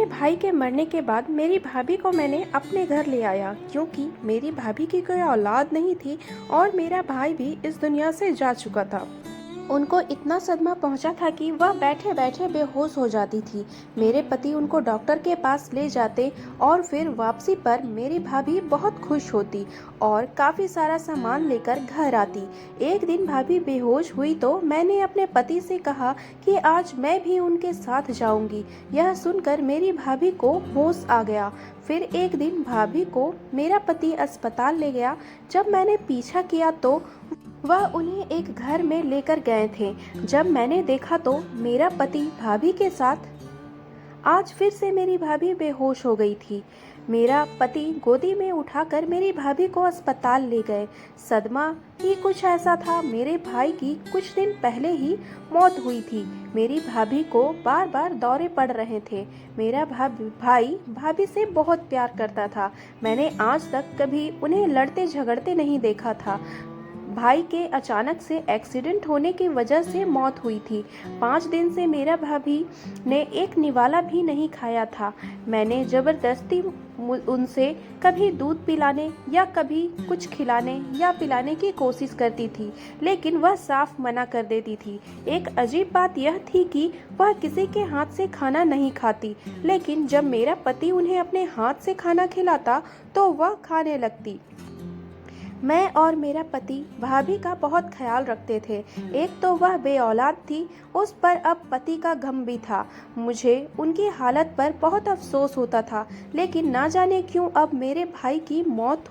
मेरे भाई के मरने के बाद मेरी भाभी को मैंने अपने घर ले आया क्योंकि मेरी भाभी की कोई औलाद नहीं थी और मेरा भाई भी इस दुनिया से जा चुका था। उनको इतना सदमा पहुंचा था कि वह बैठे बैठे बेहोश हो जाती थी। मेरे पति उनको डॉक्टर के पास ले जाते और फिर वापसी पर मेरी भाभी बहुत खुश होती और काफ़ी सारा सामान लेकर घर आती। एक दिन भाभी बेहोश हुई तो मैंने अपने पति से कहा कि आज मैं भी उनके साथ जाऊंगी। यह सुनकर मेरी भाभी को होश आ गया। फिर एक दिन भाभी को मेरा पति अस्पताल ले गया। जब मैंने पीछा किया तो वह उन्हें एक घर में लेकर गए थे। जब मैंने देखा तो मेरा पति भाभी के साथ। आज फिर से मेरी भाभी बेहोश हो गई थी। मेरा पति गोदी में उठाकर मेरी भाभी को अस्पताल ले गए। सदमा ही कुछ ऐसा था, मेरे भाई की कुछ दिन पहले ही मौत हुई थी। मेरी भाभी को बार बार दौरे पड़ रहे थे। मेरा भाई भाभी से बहुत प्यार करता था। मैंने आज तक कभी उन्हें लड़ते झगड़ते नहीं देखा था। भाई के अचानक से एक्सीडेंट होने की वजह से मौत हुई थी। 5 दिन से मेरा भाभी ने एक निवाला भी नहीं खाया था। मैंने ज़बरदस्ती उनसे कभी दूध पिलाने या कभी कुछ खिलाने या पिलाने की कोशिश करती थी, लेकिन वह साफ मना कर देती थी। एक अजीब बात यह थी कि वह किसी के हाथ से खाना नहीं खाती, लेकिन जब मेरा पति उन्हें अपने हाथ से खाना खिलाता तो वह खाने लगती। मैं और मेरा पति भाभी का बहुत ख्याल रखते थे। एक तो वह बेऔलाद थी, उस पर अब पति का गम भी था। मुझे उनकी हालत पर बहुत अफसोस होता था, लेकिन ना जाने क्यों अब मेरे भाई की मौत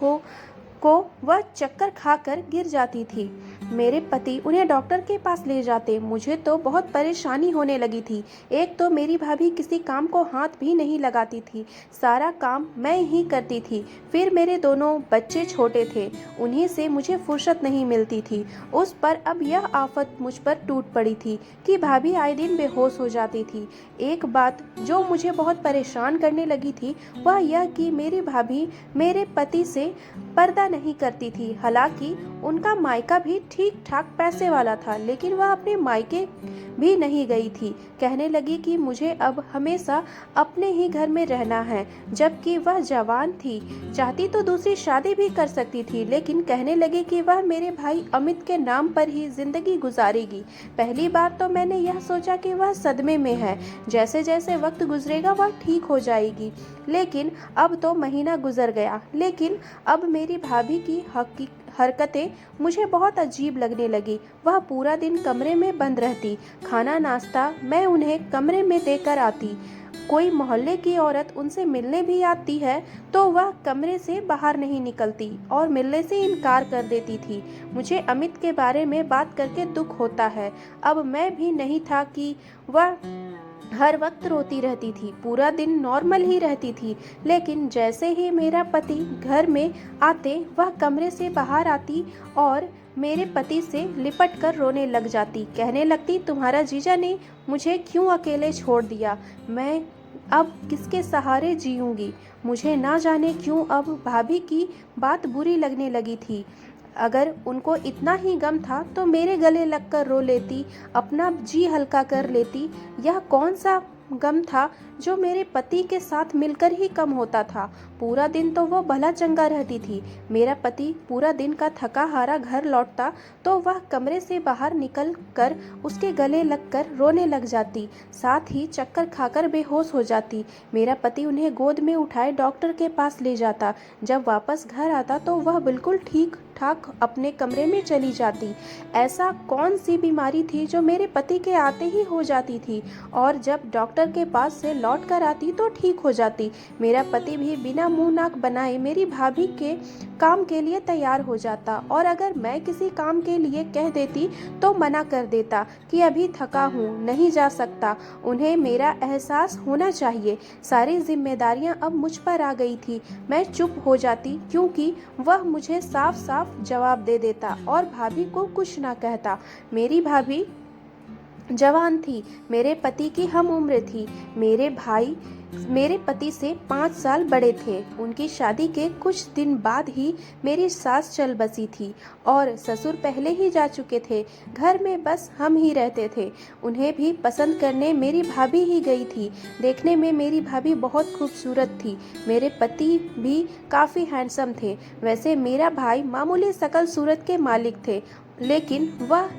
को वह चक्कर खाकर गिर जाती थी। मेरे पति उन्हें डॉक्टर के पास ले जाते। मुझे तो बहुत परेशानी होने लगी थी। एक तो मेरी भाभी किसी काम को हाथ भी नहीं लगाती थी, सारा काम मैं ही करती थी। फिर मेरे दोनों बच्चे छोटे थे, उन्हीं से मुझे फुर्सत नहीं मिलती थी। उस पर अब यह आफत मुझ पर टूट पड़ी थी कि भाभी आए दिन बेहोश हो जाती थी। एक बात जो मुझे बहुत परेशान करने लगी थी वह यह कि मेरी भाभी मेरे पति से पर्दा नहीं करती थी। हालांकि उनका मायका भी ठीक ठाक पैसे वाला था, लेकिन वह अपने मायके भी नहीं गई थी। कहने लगी कि मुझे अब हमेशा अपने ही घर में रहना है, जबकि वह जवान थी, चाहती तो दूसरी शादी भी कर सकती थी, लेकिन कहने लगी कि वह मेरे भाई अमित के नाम पर ही जिंदगी गुजारेगी। पहली बार तो मैंने यह सोचा कि वह सदमे में है, जैसे जैसे वक्त गुजरेगा वह ठीक हो जाएगी, लेकिन अब तो महीना गुजर गया। लेकिन अब मेरी भाभी की हरकतें मुझे बहुत अजीब लगने लगी। वह पूरा दिन कमरे में बंद रहती, खाना नाश्ता मैं उन्हें कमरे में देकर आती। कोई मोहल्ले की औरत उनसे मिलने भी आती है तो वह कमरे से बाहर नहीं निकलती और मिलने से इनकार कर देती थी। मुझे अमित के बारे में बात करके दुख होता है। अब मैं भी नहीं था कि वह हर वक्त रोती रहती थी, पूरा दिन नॉर्मल ही रहती थी, लेकिन जैसे ही मेरा पति घर में आते वह कमरे से बाहर आती और मेरे पति से लिपट कर रोने लग जाती। कहने लगती, तुम्हारा जीजा ने मुझे क्यों अकेले छोड़ दिया, मैं अब किसके सहारे जीऊंगी। मुझे ना जाने क्यों अब भाभी की बात बुरी लगने लगी थी। अगर उनको इतना ही गम था तो मेरे गले लगकर रो लेती, अपना जी हल्का कर लेती। यह कौन सा गम था जो मेरे पति के साथ मिलकर ही कम होता था। पूरा दिन तो वो भला चंगा रहती थी। मेरा पति पूरा दिन का थका हारा घर लौटता तो वह कमरे से बाहर निकल कर उसके गले लगकर रोने लग जाती, साथ ही चक्कर खाकर बेहोश हो जाती। मेरा पति उन्हें गोद में उठाए डॉक्टर के पास ले जाता। जब वापस घर आता तो वह बिल्कुल ठीक ठाक अपने कमरे में चली जाती। ऐसा कौन सी बीमारी थी जो मेरे पति के आते ही हो जाती थी और जब डॉक्टर के पास से लौट कर आती तो ठीक हो जाती। मेरा पति भी बिना मुंह नाक बनाए मेरी भाभी के काम के लिए तैयार हो जाता और अगर मैं किसी काम के लिए कह देती तो मना कर देता कि अभी थका हूँ, नहीं जा सकता। उन्हें मेरा एहसास होना चाहिए। सारी जिम्मेदारियां अब मुझ पर आ गई थी। मैं चुप हो जाती क्योंकि वह मुझे साफ साफ जवाब दे देता और भाभी को कुछ ना कहता। मेरी भाभी जवान थी, मेरे पति की हम उम्र थी। मेरे भाई मेरे पति से 5 साल बड़े थे। उनकी शादी के कुछ दिन बाद ही मेरी सास चल बसी थी और ससुर पहले ही जा चुके थे। घर में बस हम ही रहते थे। उन्हें भी पसंद करने मेरी भाभी ही गई थी। देखने में मेरी भाभी बहुत खूबसूरत थी। मेरे पति भी काफ़ी हैंडसम थे। वैसे मेरा भाई मामूली शकल सूरत के मालिक थे, लेकिन वह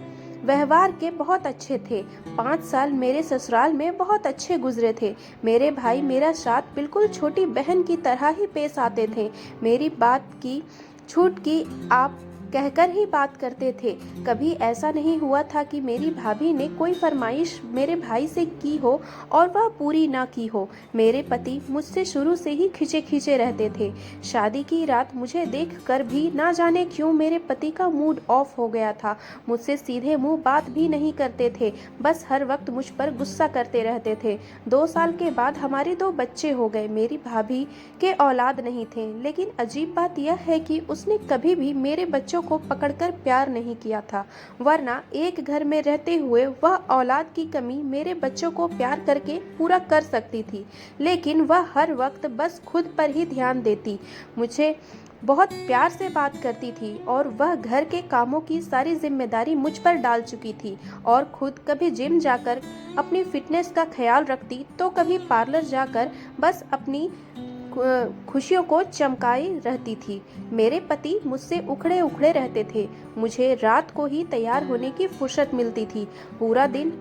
व्यवहार के बहुत अच्छे थे। 5 साल मेरे ससुराल में बहुत अच्छे गुजरे थे। मेरे भाई मेरा साथ बिल्कुल छोटी बहन की तरह ही पेश आते थे। मेरी बात की छूट की आप कहकर ही बात करते थे। कभी ऐसा नहीं हुआ था कि मेरी भाभी ने कोई फरमाइश मेरे भाई से की हो और वह पूरी ना की हो। मेरे पति मुझसे शुरू से ही खींचे खींचे रहते थे। शादी की रात मुझे देखकर भी ना जाने क्यों मेरे पति का मूड ऑफ हो गया था। मुझसे सीधे मुंह बात भी नहीं करते थे, बस हर वक्त मुझ पर गुस्सा करते रहते थे। 2 साल के बाद हमारे 2 बच्चे हो गए। मेरी भाभी के औलाद नहीं थे, लेकिन अजीब बात यह है कि उसने कभी भी मेरे बच्चों को पकड़कर प्यार नहीं किया था, वरना एक घर में रहते हुए वह औलाद की कमी मेरे बच्चों को प्यार करके पूरा कर सकती थी। लेकिन वह हर वक्त बस खुद पर ही ध्यान देती, मुझे बहुत प्यार से बात करती थी और वह घर के कामों की सारी जिम्मेदारी मुझ पर डाल चुकी थी और खुद कभी जिम जाकर अपनी फिटनेस का ख्याल रखती तो कभी पार्लर जाकर बस अपनी खुशियों को चमकाई रहती थी। मेरे पति मुझसे उखड़े उखड़े रहते थे। मुझे रात को ही तैयार होने की फुर्सत मिलती थी। पूरा दिन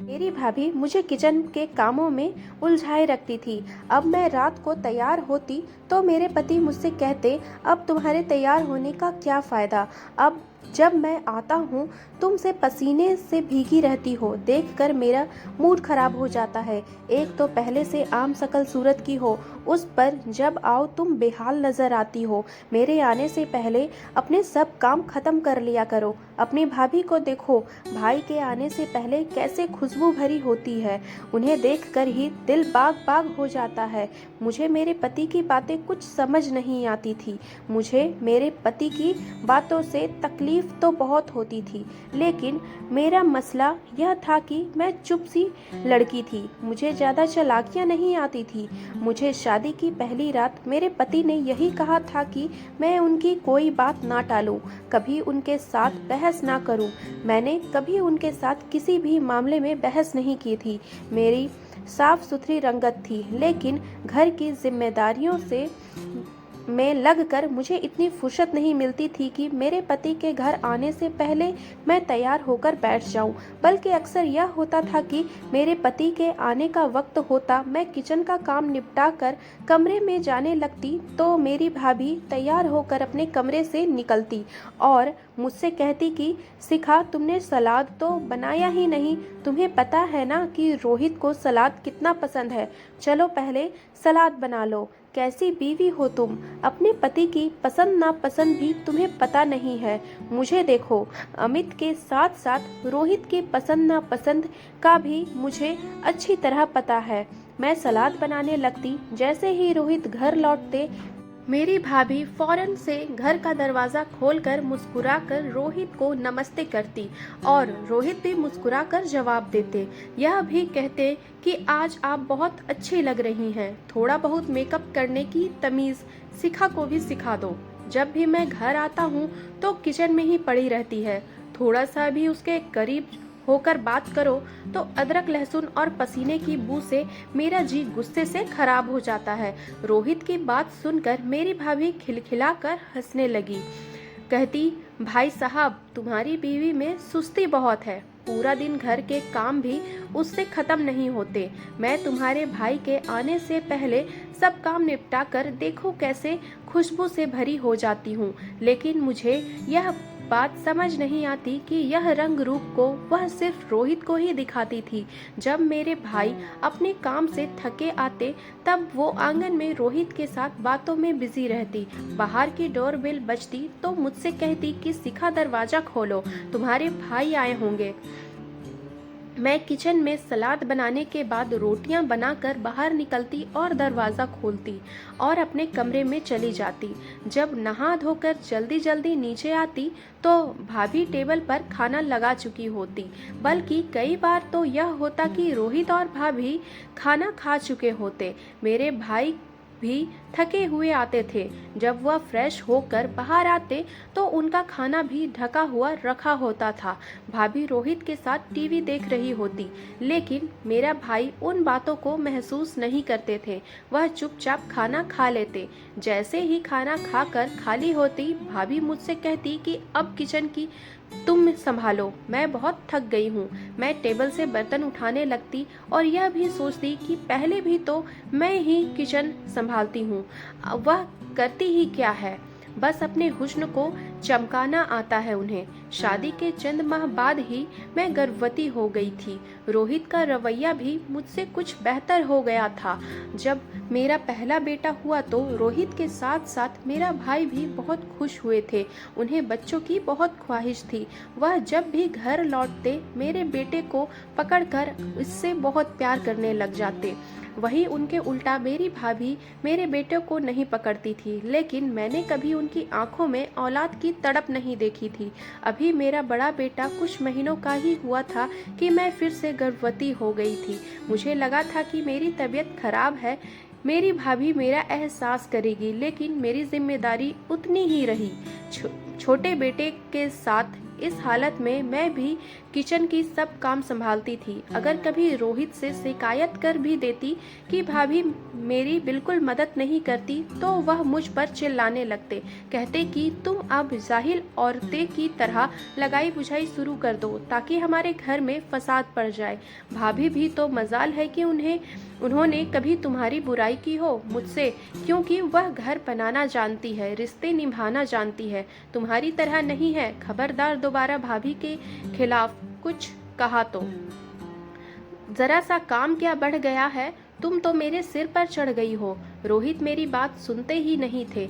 मेरी भाभी मुझे किचन के कामों में उलझाए रखती थी। अब मैं रात को तैयार होती तो मेरे पति मुझसे कहते, अब तुम्हारे तैयार होने का क्या फ़ायदा, अब जब मैं आता हूँ तुमसे पसीने से भीगी रहती हो, देखकर मेरा मूड खराब हो जाता है। एक तो पहले से आम शकल सूरत की हो, उस पर जब आओ तुम बेहाल नज़र आती हो। मेरे आने से पहले अपने सब काम खत्म कर लिया करो। अपनी भाभी को देखो, भाई के आने से पहले कैसे खुशबू भरी होती है, उन्हें देखकर ही दिल बाग बाग हो जाता है। मुझे मेरे पति की बातें कुछ समझ नहीं आती थी। मुझे मेरे पति की बातों से तकलीफ तो बहुत होती थी, लेकिन मेरा मसला यह था कि मैं चुप सी लड़की थी। मुझे ज़्यादा चालाकियाँ नहीं आती थी। मुझे शादी की पहली रात मेरे पति ने यही कहा था कि मैं उनकी कोई बात ना टालूं, कभी उनके साथ बहस ना करूं। मैंने कभी उनके साथ किसी भी मामले में बहस नहीं की थी। मेरी साफ सुथरी रंगत थी, लेकिन घर की जिम्मेदारियों से में लगकर मुझे इतनी फुर्सत नहीं मिलती थी कि मेरे पति के घर आने से पहले मैं तैयार होकर बैठ जाऊं। बल्कि अक्सर यह होता था कि मेरे पति के आने का वक्त होता, मैं किचन का काम निपटा कर कमरे में जाने लगती तो मेरी भाभी तैयार होकर अपने कमरे से निकलती और मुझसे कहती कि शिखा, तुमने सलाद तो बनाया ही नहीं, तुम्हें पता है ना कि रोहित को सलाद कितना पसंद है, चलो पहले सलाद बना लो। कैसी बीवी हो तुम, अपने पति की पसंद नापसंद भी तुम्हें पता नहीं है। मुझे देखो, अमित के साथ साथ रोहित की पसंद नापसंद का भी मुझे अच्छी तरह पता है। मैं सलाद बनाने लगती, जैसे ही रोहित घर लौटते मेरी भाभी फौरन से घर का दरवाज़ा खोलकर मुस्कुराकर रोहित को नमस्ते करती और रोहित भी मुस्कुराकर जवाब देते। यह भी कहते कि आज आप बहुत अच्छी लग रही हैं, थोड़ा बहुत मेकअप करने की तमीज़ शिखा को भी सिखा दो। जब भी मैं घर आता हूँ तो किचन में ही पड़ी रहती है, थोड़ा सा भी उसके करीब होकर बात करो तो अदरक लहसुन और पसीने की बू से मेरा जी गुस्से से खराब हो जाता है। रोहित की बात सुनकर मेरी भाभी खिलखिलाकर हंसने लगी। कहती, भाई साहब, तुम्हारी बीवी में सुस्ती बहुत है, पूरा दिन घर के काम भी उससे खत्म नहीं होते। मैं तुम्हारे भाई के आने से पहले सब काम निपटा कर देखो कैसे खुशबू से भरी हो जाती हूँ, लेकिन मुझे यह बात समझ नहीं आती कि यह रंग रूप को वह सिर्फ रोहित को ही दिखाती थी। जब मेरे भाई अपने काम से थके आते तब वो आंगन में रोहित के साथ बातों में बिजी रहती। बाहर की डोरबेल बजती तो मुझसे कहती कि शिखा, दरवाजा खोलो, तुम्हारे भाई आए होंगे। मैं किचन में सलाद बनाने के बाद रोटियां बनाकर बाहर निकलती और दरवाज़ा खोलती और अपने कमरे में चली जाती। जब नहा धोकर जल्दी जल्दी नीचे आती तो भाभी टेबल पर खाना लगा चुकी होती। बल्कि कई बार तो यह होता कि रोहित और भाभी खाना खा चुके होते। मेरे भाई भी थके हुए आते थे। जब वह फ्रेश होकर बाहर आते तो उनका खाना भी ढका हुआ रखा होता था। भाभी रोहित के साथ टीवी देख रही होती, लेकिन मेरा भाई उन बातों को महसूस नहीं करते थे। वह चुपचाप खाना खा लेते। जैसे ही खाना खाकर खाली होती, भाभी मुझसे कहती कि अब किचन की तुम संभालो, मैं बहुत थक गई हूँ। मैं टेबल से बर्तन उठाने लगती और यह भी सोचती कि पहले भी तो मैं ही किचन संभालती हूँ, वह करती ही क्या है। बस अपने हुस्न को चमकाना आता है उन्हें। शादी के चंद माह बाद ही मैं गर्भवती हो गई थी। रोहित का रवैया भी मुझसे कुछ बेहतर हो गया था। जब मेरा पहला बेटा हुआ तो रोहित के साथ साथ मेरा भाई भी बहुत खुश हुए थे। उन्हें बच्चों की बहुत ख्वाहिश थी। वह जब भी घर लौटते मेरे बेटे को पकड़कर इससे बहुत प्यार करने लग जाते। वहीं उनके उल्टा मेरी भाभी मेरे बेटे को नहीं पकड़ती थी, लेकिन मैंने कभी उनकी आंखों में औलाद की तड़प नहीं देखी थी। अभी मेरा बड़ा बेटा कुछ महीनों का ही हुआ था कि मैं फिर से गर्भवती हो गई थी। मुझे लगा था कि मेरी तबीयत खराब है, मेरी भाभी मेरा एहसास करेगी, लेकिन मेरी जिम्मेदारी उतनी ही रही। छोटे बेटे के साथ इस हालत में मैं भी किचन की सब काम संभालती थी। अगर कभी रोहित से शिकायत कर भी देती कि भाभी मेरी बिल्कुल मदद नहीं करती, तो वह मुझ पर चिल्लाने लगते। कहते कि तुम अब जाहिल औरतें की तरह लगाई बुझाई शुरू कर दो ताकि हमारे घर में फसाद पड़ जाए। भाभी भी तो मजाल है कि उन्होंने कभी तुम्हारी बुराई की हो मुझसे, क्योंकि वह घर बनाना जानती है, रिश्ते निभाना जानती है, तुम्हारी तरह नहीं है। खबरदार दोबारा भाभी के खिलाफ कुछ कहा तो जरा सा काम क्या बढ़ गया है, तुम तो मेरे सिर पर चढ़ गई हो। रोहित मेरी बात सुनते ही नहीं थे।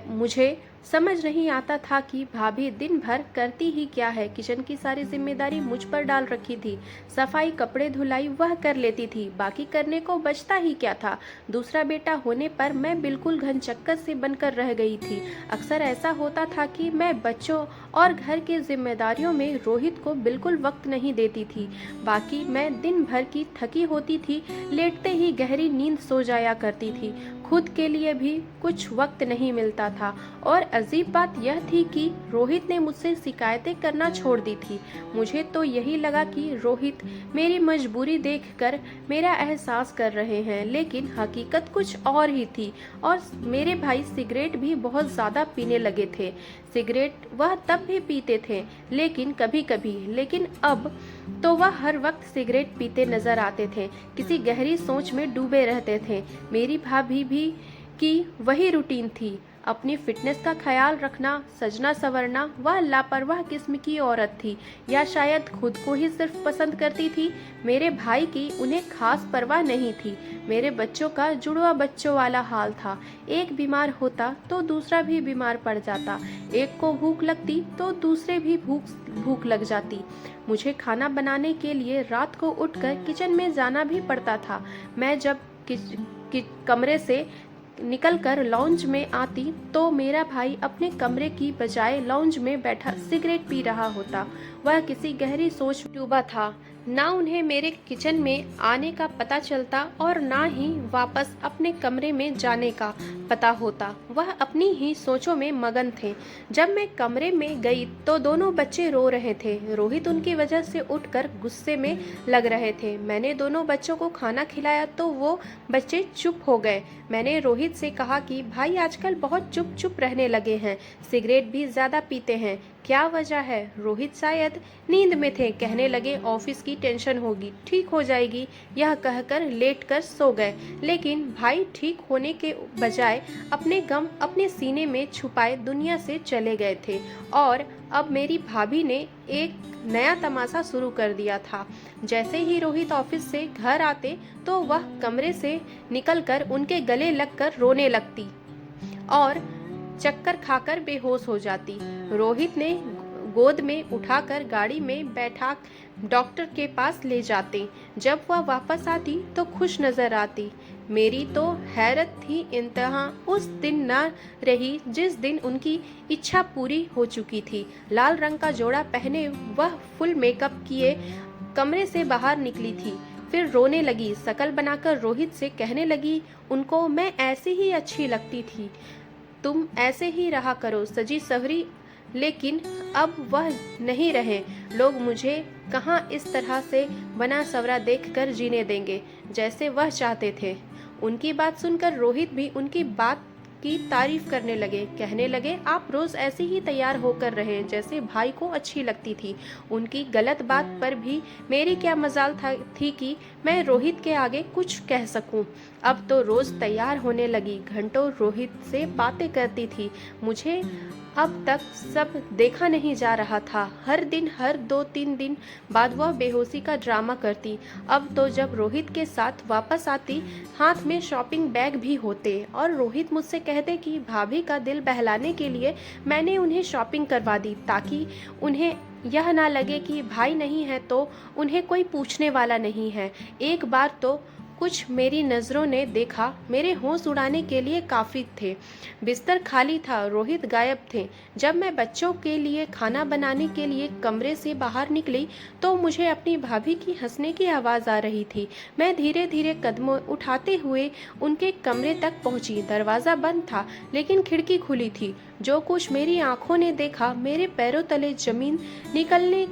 मुझे समझ नहीं आता था कि भाभी दिन भर करती ही क्या है। किचन की सारी जिम्मेदारी मुझ पर डाल रखी थी। सफाई, कपड़े धुलाई वह कर लेती थी, बाकी करने को बचता ही क्या था। दूसरा बेटा होने पर मैं बिल्कुल घनचक्कर से बनकर रह गई थी। अक्सर ऐसा होता था कि मैं बच्चों और घर की जिम्मेदारियों में रोहित को बिल्कुल वक्त नहीं देती थी। बाकी मैं दिन भर की थकी होती थी, लेटते ही गहरी नींद सो जाया करती थी। खुद के लिए भी कुछ वक्त नहीं मिलता था। और अजीब बात यह थी कि रोहित ने मुझसे शिकायतें करना छोड़ दी थी। मुझे तो यही लगा कि रोहित मेरी मजबूरी देखकर मेरा एहसास कर रहे हैं, लेकिन हकीकत कुछ और ही थी। और मेरे भाई सिगरेट भी बहुत ज़्यादा पीने लगे थे। सिगरेट वह तब भी पीते थे, लेकिन कभी कभी, लेकिन अब तो वह हर वक्त सिगरेट पीते नजर आते थे, किसी गहरी सोच में डूबे रहते थे। मेरी भाभी भी की वही रूटीन थी, अपनी फिटनेस का ख्याल रखना, सजना संवरना। वह लापरवाह किस्म की औरत थी, या शायद खुद को ही सिर्फ पसंद करती थी। मेरे भाई की उन्हें खास परवाह नहीं थी। मेरे बच्चों का जुड़वा बच्चों वाला हाल था। एक बीमार होता तो दूसरा भी बीमार पड़ जाता, एक को भूख लगती तो दूसरे भी भूख लग जाती। मुझे खाना बनाने के लिए रात को उठकर किचन में जाना भी पड़ता था। मैं जब कमरे से निकलकर लॉन्ज में आती तो मेरा भाई अपने कमरे की बजाय लॉन्ज में बैठा सिगरेट पी रहा होता। वह किसी गहरी सोच में डूबा था। ना उन्हें मेरे किचन में आने का पता चलता और ना ही वापस अपने कमरे में जाने का पता होता। वह अपनी ही सोचों में मगन थे। जब मैं कमरे में गई तो दोनों बच्चे रो रहे थे। रोहित उनकी वजह से उठकर गुस्से में लग रहे थे। मैंने दोनों बच्चों को खाना खिलाया तो वो बच्चे चुप हो गए। मैंने रोहित से कहा कि भाई आजकल बहुत चुप चुप रहने लगे हैं, सिगरेट भी ज़्यादा पीते हैं, क्या वजह है? रोहित शायद नींद में थे। कहने लगे ऑफिस की टेंशन होगी, ठीक हो जाएगी। यह कहकर लेट कर सो गए। लेकिन भाई ठीक होने के बजाय अपने गम अपने सीने में छुपाए दुनिया से चले गए थे। और अब मेरी भाभी ने एक नया तमाशा शुरू कर दिया था। जैसे ही रोहित ऑफिस से घर आते तो वह कमरे से निकलकर उनके गले लगकर रोने लगती और चक्कर खाकर बेहोश हो जाती। रोहित ने गोद में उठाकर गाड़ी में बैठा डॉक्टर के पास ले जाते। जब वह वापस आती तो खुश नजर आती। मेरी तो हैरत थी इंतहा उस दिन न रही जिस दिन उनकी इच्छा पूरी हो चुकी थी। लाल रंग का जोड़ा पहने वह फुल मेकअप किए कमरे से बाहर निकली थी। फिर रोने लगी, शकल बनाकर रोहित से कहने लगी, उनको मैं ऐसे ही अच्छी लगती थी, तुम ऐसे ही रहा करो सजी सवरी। लेकिन अब वह नहीं रहे। लोग मुझे कहाँ इस तरह से बना सवरा देखकर जीने देंगे जैसे वह चाहते थे। उनकी बात सुनकर रोहित भी उनकी बात की तारीफ करने लगे। कहने लगे, आप रोज ऐसे ही तैयार होकर रहे जैसे भाई को अच्छी लगती थी। उनकी गलत बात पर भी मेरी क्या मजाल थी कि मैं रोहित के आगे कुछ कह सकूं। अब तो रोज तैयार होने लगी, घंटों रोहित से बातें करती थी। मुझे अब तक सब देखा नहीं जा रहा था। हर दिन, हर 2-3 दिन बाद वह बेहोशी का ड्रामा करती। अब तो जब रोहित के साथ वापस आती, हाथ में शॉपिंग बैग भी होते और रोहित मुझसे कहते कि भाभी का दिल बहलाने के लिए मैंने उन्हें शॉपिंग करवा दी, ताकि उन्हें यह ना लगे कि भाई नहीं है तो उन्हें कोई पूछने वाला नहीं है। एक बार तो कुछ मेरी नज़रों ने देखा, मेरे होश उड़ाने के लिए काफ़ी थे। बिस्तर खाली था, रोहित गायब थे। जब मैं बच्चों के लिए खाना बनाने के लिए कमरे से बाहर निकली तो मुझे अपनी भाभी की हंसने की आवाज़ आ रही थी। मैं धीरे धीरे कदम उठाते हुए उनके कमरे तक पहुंची। दरवाज़ा बंद था लेकिन खिड़की खुली थी। जो कुछ मेरी आंखों ने देखा, मेरे पैरों तले जमीन निकलने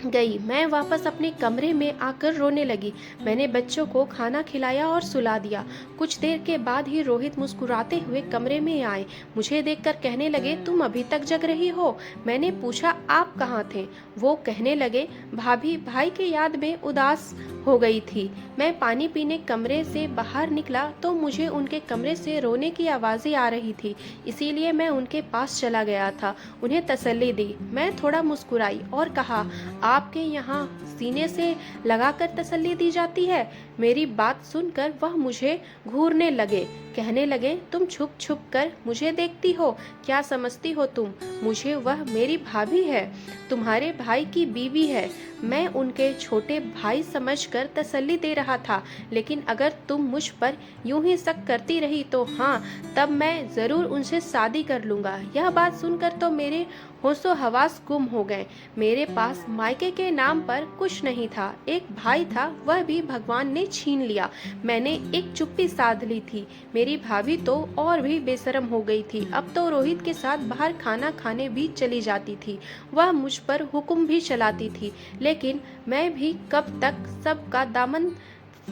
गई। मैं वापस अपने कमरे में आकर रोने लगी। मैंने बच्चों को खाना खिलाया और सुला दिया। कुछ देर के बाद ही रोहित मुस्कुराते हुए कमरे में आए। मुझे देखकर कहने लगे, तुम अभी तक जग रही हो? मैंने पूछा, आप कहाँ थे? वो कहने लगे, भाभी भाई के याद में उदास हो गई थी। मैं पानी पीने कमरे से बाहर निकला तो मुझे उनके कमरे से रोने की आवाज़ें आ रही थी, इसीलिए मैं उनके पास चला गया था। उन्हें तसल्ली दी। मैं थोड़ा मुस्कुराई और कहा, आपके यहाँ सीने से लगाकर तसल्ली दी जाती है? मेरी बात सुनकर वह मुझे घूरने लगे। कहने लगे, तुम छुप छुप कर मुझे देखती हो, क्या समझती हो तुम मुझे? वह मेरी भाभी है, तुम्हारे भाई की बीवी है। मैं उनके छोटे भाई समझकर तसल्ली दे रहा था, लेकिन अगर तुम मुझ पर यूं ही शक करती रही तो हाँ, तब मैं ज़रूर उनसे शादी कर लूँगा। यह बात सुनकर तो मेरे होशो हवास गुम हो गए। मेरे पास मायके के नाम पर कुछ नहीं था। एक भाई था, वह भी भगवान ने छीन लिया। मैंने एक चुप्पी साध ली थी। मेरी भाभी तो और भी बेशर्म हो गई थी। अब तो रोहित के साथ बाहर खाना खाने भी चली जाती थी। वह मुझ पर हुक्म भी चलाती थी, लेकिन मैं भी कब तक सबका दामन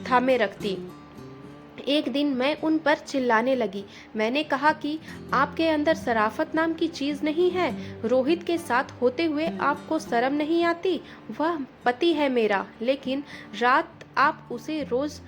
थामे रखती। एक दिन मैं उन पर चिल्लाने लगी। मैंने कहा कि आपके अंदर शराफत नाम की चीज़ नहीं है। रोहित के साथ होते हुए आपको शर्म नहीं आती? वह पति है मेरा, लेकिन रात आप उसे रोज़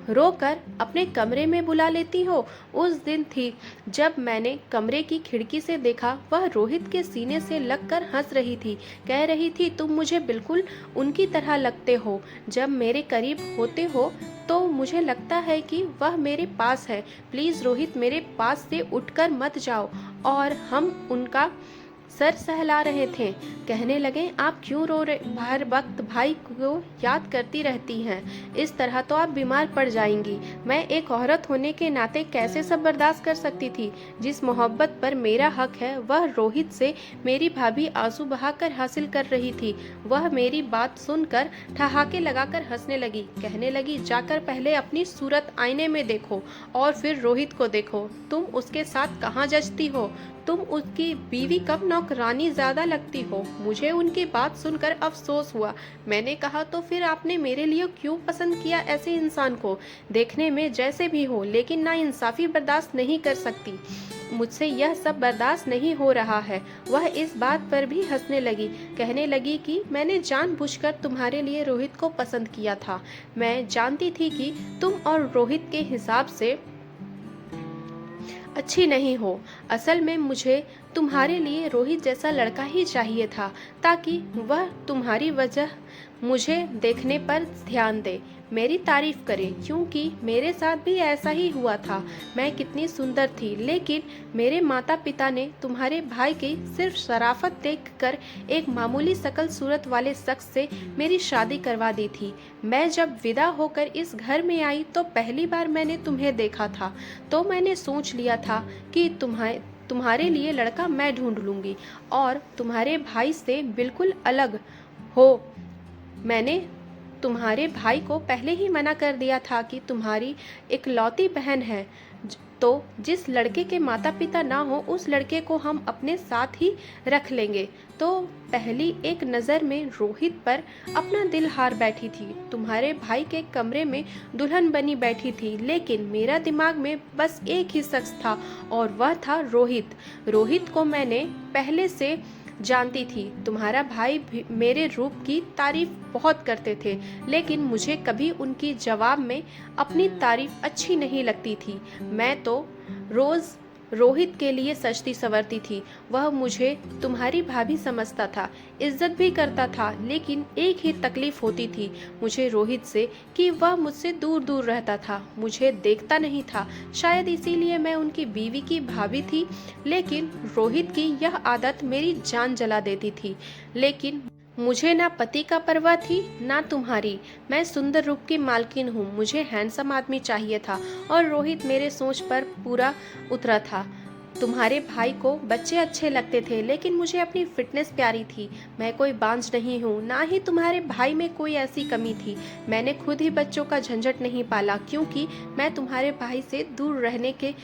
रोकर अपने कमरे में बुला लेती हो। उस दिन थी जब मैंने कमरे की खिड़की से देखा, वह रोहित के सीने से लगकर हंस रही थी। कह रही थी, तुम मुझे बिल्कुल उनकी तरह लगते हो। जब मेरे करीब होते हो तो मुझे लगता है कि वह मेरे पास है। प्लीज़ रोहित, मेरे पास से उठकर मत जाओ। और हम उनका सर सहला रहे थे। कहने लगे, आप क्यों रो रहे? हर वक्त भाई को याद करती रहती हैं, इस तरह तो आप बीमार पड़ जाएंगी। मैं एक औरत होने के नाते कैसे सब बर्दाश्त कर सकती थी? जिस मोहब्बत पर मेरा हक है वह रोहित से मेरी भाभी आंसू बहाकर हासिल कर रही थी। वह मेरी बात सुनकर ठहाके लगाकर हंसने लगी। कहने लगी, जाकर पहले अपनी सूरत आईने में देखो और फिर रोहित को देखो। तुम उसके साथ कहाँ जचती हो? तुम उसकी बीवी कम नौकरानी ज्यादा लगती हो। मुझे उनकी बात सुनकर अफसोस हुआ। मैंने कहा, तो फिर आपने मेरे लिए क्यों पसंद किया ऐसे इंसान को? देखने में जैसे भी हो, लेकिन ना इंसाफी बर्दाश्त नहीं कर सकती। मुझसे यह सब बर्दाश्त नहीं हो रहा है। वह इस बात पर भी हंसने लगी। कहने लगी कि मैंने जानबूझकर तुम्हारे लिए रोहित को पसंद किया था। मैं जानती थी कि तुम और रोहित के हिसाब से अच्छी नहीं हो। असल में मुझे तुम्हारे लिए रोहित जैसा लड़का ही चाहिए था, ताकि वह तुम्हारी वजह मुझे देखने पर ध्यान दे। मेरी तारीफ करें, क्योंकि मेरे साथ भी ऐसा ही हुआ था। मैं कितनी सुंदर थी, लेकिन मेरे माता पिता ने तुम्हारे भाई की सिर्फ शराफत देखकर एक मामूली शकल सूरत वाले शख्स से मेरी शादी करवा दी थी। मैं जब विदा होकर इस घर में आई तो पहली बार मैंने तुम्हें देखा था, तो मैंने सोच लिया था कि तुम्हारे लिए लड़का मैं ढूंढ लूंगी और तुम्हारे भाई से बिल्कुल अलग हो। मैंने तुम्हारे भाई को पहले ही मना कर दिया था कि तुम्हारी इकलौती बहन है, तो जिस लड़के के माता पिता ना हो उस लड़के को हम अपने साथ ही रख लेंगे। तो पहली एक नज़र में रोहित पर अपना दिल हार बैठी थी। तुम्हारे भाई के कमरे में दुल्हन बनी बैठी थी, लेकिन मेरा दिमाग में बस एक ही शख्स था और वह था रोहित। रोहित को मैंने पहले से जानती थी। तुम्हारा भाई भी मेरे रूप की तारीफ बहुत करते थे, लेकिन मुझे कभी उनकी जवाब में अपनी तारीफ अच्छी नहीं लगती थी। मैं तो रोज़ रोहित के लिए सजती संवरती थी। वह मुझे तुम्हारी भाभी समझता था, इज्जत भी करता था, लेकिन एक ही तकलीफ होती थी मुझे रोहित से कि वह मुझसे दूर दूर रहता था, मुझे देखता नहीं था। शायद इसीलिए मैं उनकी बीवी की भाभी थी, लेकिन रोहित की यह आदत मेरी जान जला देती थी। लेकिन मुझे ना पति का परवाह थी ना तुम्हारी। मैं सुंदर रूप की मालकिन हूँ, मुझे हैंडसम आदमी चाहिए था और रोहित मेरे सोच पर पूरा उतरा था। तुम्हारे भाई को बच्चे अच्छे लगते थे, लेकिन मुझे अपनी फिटनेस प्यारी थी। मैं कोई बांझ नहीं हूँ, ना ही तुम्हारे भाई में कोई ऐसी कमी थी। मैंने खुद ही बच्चों का झंझट नहीं पाला, क्योंकि मैं तुम्हारे भाई से दूर रहने के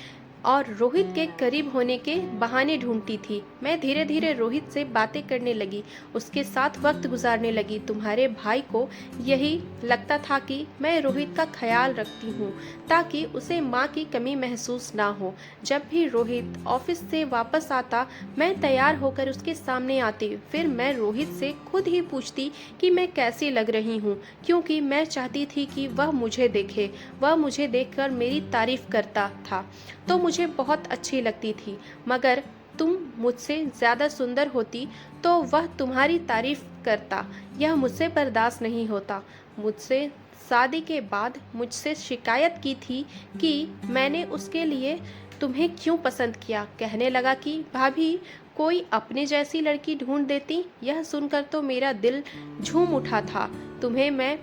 और रोहित के करीब होने के बहाने ढूंढती थी। मैं धीरे धीरे रोहित से बातें करने लगी, उसके साथ वक्त गुजारने लगी। तुम्हारे भाई को यही लगता था कि मैं रोहित का ख्याल रखती हूँ ताकि उसे माँ की कमी महसूस ना हो। जब भी रोहित ऑफिस से वापस आता, मैं तैयार होकर उसके सामने आती। फिर मैं रोहित से खुद ही पूछती कि मैं कैसी लग रही हूँ, क्योंकि मैं चाहती थी कि वह मुझे देखे। वह मुझे देखकर मेरी तारीफ करता था तो मुझे बहुत अच्छी लगती थी, मगर तुम मुझसे ज़्यादा सुंदर होती तो वह तुम्हारी तारीफ करता। यह मुझसे बर्दाश्त नहीं होता। मुझसे शादी के बाद मुझसे शिकायत की थी कि मैंने उसके लिए तुम्हें क्यों पसंद किया। कहने लगा कि भाभी कोई अपने जैसी लड़की ढूंढ देती। यह सुनकर तो मेरा दिल झूम उठा था। तुम्हें मैं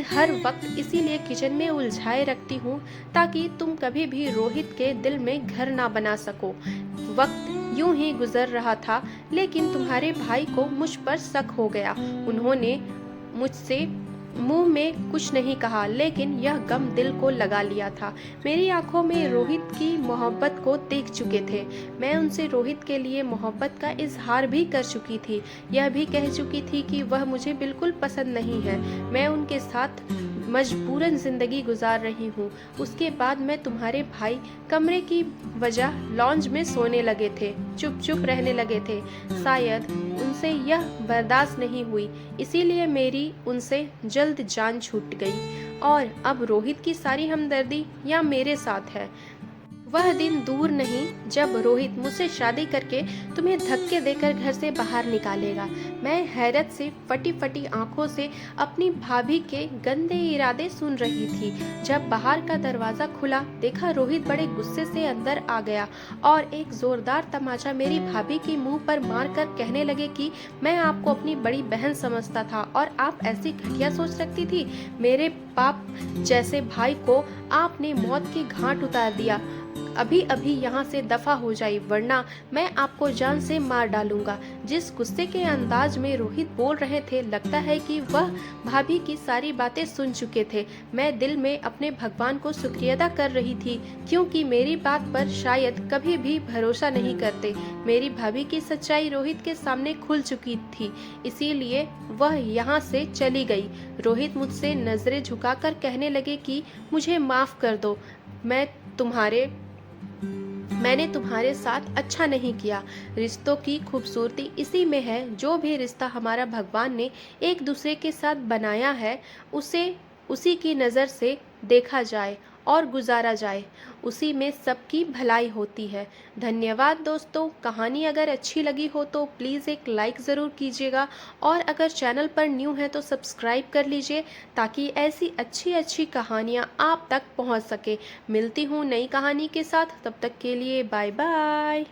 हर वक्त इसीलिए किचन में उलझाए रखती हूँ ताकि तुम कभी भी रोहित के दिल में घर ना बना सको। वक्त यूं ही गुजर रहा था, लेकिन तुम्हारे भाई को मुझ पर शक हो गया। उन्होंने मुझसे मुंह में कुछ नहीं कहा, लेकिन यह गम दिल को लगा लिया था। मेरी आंखों में रोहित की मोहब्बत को देख चुके थे। मैं उनसे रोहित के लिए मोहब्बत का इजहार भी कर चुकी थी। यह भी कह चुकी थी कि वह मुझे बिल्कुल पसंद नहीं है। मैं उनके साथ मजबूरन जिंदगी गुजार रही हूँ। उसके बाद मैं तुम्हारे भाई कमरे की वजह लॉन्ज में सोने लगे थे, चुप चुप रहने लगे थे। शायद उनसे यह बर्दाश्त नहीं हुई, इसीलिए मेरी उनसे जल्द जान छूट गई। और अब रोहित की सारी हमदर्दी या मेरे साथ है। वह दिन दूर नहीं जब रोहित मुझसे शादी करके तुम्हें धक्के देकर घर से बाहर निकालेगा। मैं हैरत से फटी फटी आंखों से अपनी भाभी के गंदे इरादे सुन रही थी। जब बाहर का दरवाजा खुला, देखा रोहित बड़े गुस्से से अंदर आ गया और एक जोरदार तमाचा मेरी भाभी के मुंह पर मारकर कहने लगे कि मैं आपको अपनी बड़ी बहन समझता था और आप ऐसी घटिया सोच रखती थी। मेरे बाप जैसे भाई को आपने मौत की घाट उतार दिया। अभी अभी यहाँ से दफा हो जाए, वरना मैं आपको जान से मार डालूंगा। जिस गुस्से के अंदाज में रोहित बोल रहे थे, लगता है कि वह भाभी की सारी बातें सुन चुके थे। मैं दिल में अपने भगवान को शुक्रिया अदा कर रही थी, क्योंकि मेरी बात पर शायद कभी भी भरोसा नहीं करते। मेरी भाभी की सच्चाई रोहित के सामने खुल चुकी थी, इसीलिए वह यहाँ से चली गई। रोहित मुझसे नजरें झुकाकर कहने लगे कि मुझे माफ कर दो, मैंने तुम्हारे साथ अच्छा नहीं किया। रिश्तों की खूबसूरती इसी में है। जो भी रिश्ता हमारा भगवान ने एक दूसरे के साथ बनाया है, उसे उसी की नज़र से देखा जाए और गुजारा जाए, उसी में सबकी भलाई होती है। धन्यवाद दोस्तों। कहानी अगर अच्छी लगी हो तो प्लीज़ एक लाइक ज़रूर कीजिएगा, और अगर चैनल पर न्यू है तो सब्सक्राइब कर लीजिए, ताकि ऐसी अच्छी अच्छी कहानियाँ आप तक पहुँच सके। मिलती हूँ नई कहानी के साथ, तब तक के लिए बाय बाय।